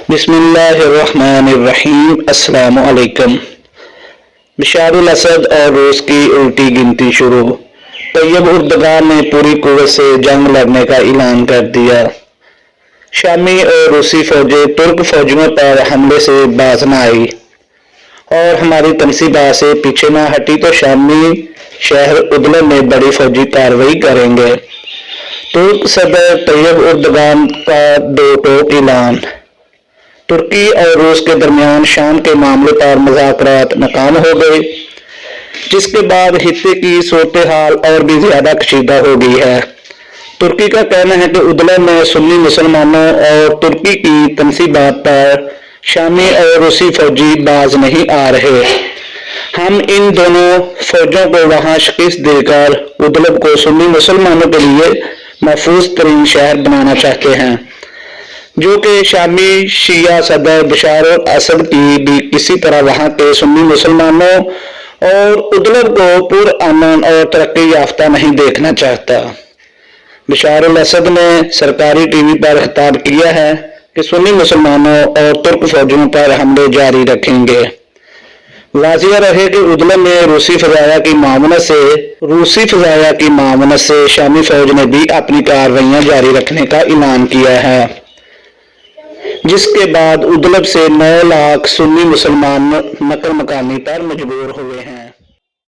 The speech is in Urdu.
بسم اللہ الرحمن الرحیم۔ السلام علیکم۔ بشار الاسد اور روس کی الٹی گنتی شروع۔ طیب اردگان نے پوری قوت سے جنگ لڑنے کا اعلان کر دیا۔ شامی اور روسی فوجیں ترک فوجیوں پر حملے سے باز نہ آئی اور ہماری تنصیبات سے پیچھے نہ ہٹی تو شامی شہر ادلب میں بڑی فوجی کارروائی کریں گے۔ ترک صدر طیب اردگان کا دو ٹوک اعلان۔ ترکی اور روس کے درمیان شام کے معاملے پر مذاکرات ناکام ہو گئے، جس کے بعد خطے کی صورتحال اور بھی زیادہ کشیدہ ہو گئی ہے۔ ترکی کا کہنا ہے کہ ادلب میں سنی مسلمانوں اور ترکی کی تنصیبات پر شامی اور روسی فوجی باز نہیں آ رہے۔ ہم ان دونوں فوجوں کو وہاں شکست دے کر ادلب کو سنی مسلمانوں کے لیے محفوظ ترین شہر بنانا چاہتے ہیں، جو کہ شامی شیعہ صدر بشار الاسد کی بھی کسی طرح وہاں کے سنی مسلمانوں اور ادلب کو پرامن اور ترقی یافتہ نہیں دیکھنا چاہتا۔ بشار الاسد نے سرکاری ٹی وی پر خطاب کیا ہے کہ سنی مسلمانوں اور ترک فوجیوں پر حملے جاری رکھیں گے۔ واضح رہے کہ ادلب میں روسی فضائیہ کی معاونت سے شامی فوج نے بھی اپنی کارروائیاں جاری رکھنے کا اعلان کیا ہے، جس کے بعد ادلب سے 9 لاکھ سنی مسلمان نقل مکانی پر مجبور ہوئے ہیں۔